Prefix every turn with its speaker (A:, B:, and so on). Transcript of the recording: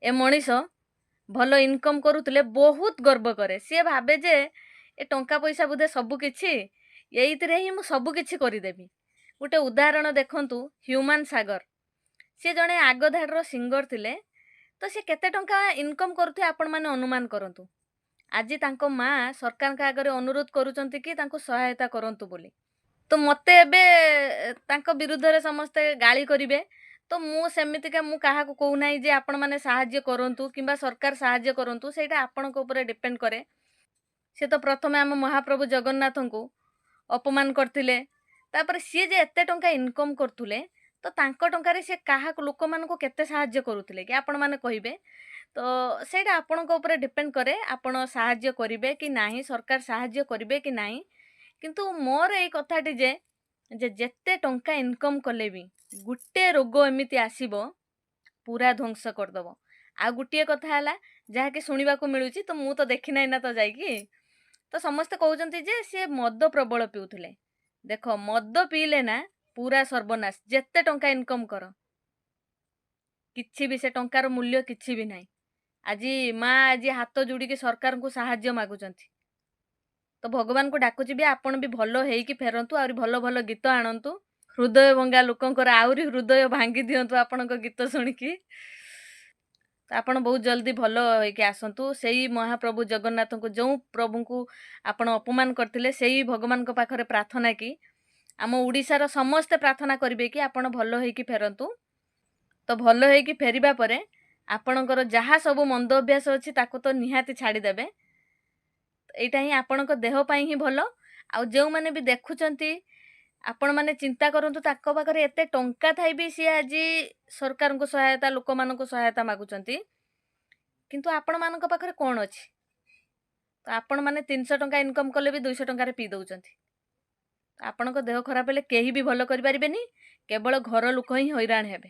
A: ए मनीष ଭଲ ଇନକମ୍ କରୁଥିଲେ ବହୁତ ଗର୍ବ କରେ। ସିଏ ଭାବେ ଯେ ଏ ଟଙ୍କା ପଇସା ବୋଧେ ସବୁ କିଛି, ଏଇଥିରେ ହିଁ ମୁଁ ସବୁ କିଛି କରିଦେବି। ଗୋଟେ ଉଦାହରଣ ଦେଖନ୍ତୁ, ହ୍ୟୁମାନ ସାଗର। ସିଏ ଜଣେ ଆଗ ଧାଡ଼ିର ସିଙ୍ଗର ଥିଲେ। ତ ସେ କେତେ ଟଙ୍କା ଇନକମ୍ କରୁଥିବେ ଆପଣମାନେ ଅନୁମାନ କରନ୍ତୁ। ଆଜି ତାଙ୍କ ମା ସରକାରଙ୍କ ଆଗରେ ଅନୁରୋଧ କରୁଛନ୍ତି କି ତାଙ୍କୁ ସହାୟତା କରନ୍ତୁ ବୋଲି। ତ ମୋତେ ଏବେ ତାଙ୍କ ବିରୁଦ୍ଧରେ ସମସ୍ତେ ଗାଳି କରିବେ। ତ ମୁଁ ସେମିତିକା ମୁଁ କାହାକୁ କହୁନାହିଁ ଯେ ଆପଣମାନେ ସାହାଯ୍ୟ କରନ୍ତୁ କିମ୍ବା ସରକାର ସାହାଯ୍ୟ କରନ୍ତୁ, ସେଇଟା ଆପଣଙ୍କ ଉପରେ ଡିପେଣ୍ଡ କରେ। ସେ ତ ପ୍ରଥମେ ଆମ ମହାପ୍ରଭୁ ଜଗନ୍ନାଥଙ୍କୁ ଅପମାନ କରିଥିଲେ। ତାପରେ ସିଏ ଯେ ଏତେ ଟଙ୍କା ଇନକମ୍ କରୁଥିଲେ, ତ ତାଙ୍କ ଟଙ୍କାରେ ସିଏ କାହାକୁ ଲୋକମାନଙ୍କୁ କେତେ ସାହାଯ୍ୟ କରୁଥିଲେ କି ଆପଣମାନେ କହିବେ। ତ ସେଇଟା ଆପଣଙ୍କ ଉପରେ ଡିପେଣ୍ଡ କରେ, ଆପଣ ସାହାଯ୍ୟ କରିବେ କି ନାହିଁ, ସରକାର ସାହାଯ୍ୟ କରିବେ କି ନାହିଁ। କିନ୍ତୁ ମୋର ଏଇ କଥାଟି ଯେ ଯେତେ ଟଙ୍କା ଇନକମ୍ କଲେ ବି ଗୋଟେ ରୋଗ ଏମିତି ଆସିବ ପୁରା ଧ୍ୱଂସ କରିଦବ। ଆଉ ଗୋଟିଏ କଥା ହେଲା, ଯାହାକି ଶୁଣିବାକୁ ମିଳୁଛି, ତ ମୁଁ ତ ଦେଖି ନାହିଁ ନା ତ ଯାଇକି। ତ ସମସ୍ତେ କହୁଛନ୍ତି ଯେ ସିଏ ମଦ ପ୍ରବଳ ପିଉଥିଲେ। ଦେଖ, ମଦ ପିଇଲେ ନା ପୁରା ସର୍ବନାଶ। ଯେତେ ଟଙ୍କା ଇନକମ୍ କର, କିଛି ବି ସେ ଟଙ୍କାର ମୂଲ୍ୟ କିଛି ବି ନାହିଁ। ଆଜି ମା ଆଜି ହାତ ଯୋଡ଼ିକି ସରକାରଙ୍କୁ ସାହାଯ୍ୟ ମାଗୁଛନ୍ତି। ତ ଭଗବାନଙ୍କୁ ଡାକୁଛି ବି ଆପଣ ବି ଭଲ ହେଇକି ଫେରନ୍ତୁ, ଆହୁରି ଭଲ ଭଲ ଗୀତ ଆଣନ୍ତୁ। ହୃଦୟ ଭଙ୍ଗା ଲୋକଙ୍କର ଆହୁରି ହୃଦୟ ଭାଙ୍ଗି ଦିଅନ୍ତୁ ଆପଣଙ୍କ ଗୀତ ଶୁଣିକି। ତ ଆପଣ ବହୁତ ଜଲ୍ଦି ଭଲ ହେଇକି ଆସନ୍ତୁ। ସେଇ ମହାପ୍ରଭୁ ଜଗନ୍ନାଥଙ୍କୁ, ଯେଉଁ ପ୍ରଭୁଙ୍କୁ ଆପଣ ଅପମାନ କରିଥିଲେ, ସେଇ ଭଗବାନଙ୍କ ପାଖରେ ପ୍ରାର୍ଥନା କି ଆମ ଓଡ଼ିଶାର ସମସ୍ତେ ପ୍ରାର୍ଥନା କରିବେ କି ଆପଣ ଭଲ ହେଇକି ଫେରନ୍ତୁ। ତ ଭଲ ହେଇକି ଫେରିବା ପରେ ଆପଣଙ୍କର ଯାହା ସବୁ ମନ୍ଦ ଅଭ୍ୟାସ ଅଛି ତାକୁ ତ ନିହାତି ଛାଡ଼ିଦେବେ। ଏଇଟା ହିଁ ଆପଣଙ୍କ ଦେହ ପାଇଁ ହିଁ ଭଲ। ଆଉ ଯେଉଁମାନେ ବି ଦେଖୁଛନ୍ତି, ଆପଣମାନେ ଚିନ୍ତା କରନ୍ତୁ, ତାଙ୍କ ପାଖରେ ଏତେ ଟଙ୍କା ଥାଇ ବି ସିଏ ଆଜି ସରକାରଙ୍କୁ ସହାୟତା, ଲୋକମାନଙ୍କୁ ସହାୟତା ମାଗୁଛନ୍ତି। କିନ୍ତୁ ଆପଣମାନଙ୍କ ପାଖରେ କ'ଣ ଅଛି? ତ ଆପଣମାନେ 300 ଟଙ୍କା ଇନକମ୍ କଲେ ବି 200 ଟଙ୍କାରେ ପିଇ ଦେଉଛନ୍ତି। ଆପଣଙ୍କ ଦେହ ଖରାପ ହେଲେ କେହି ବି ଭଲ କରିପାରିବେନି, କେବଳ ଘର ଲୋକ ହିଁ ହଇରାଣ ହେବେ।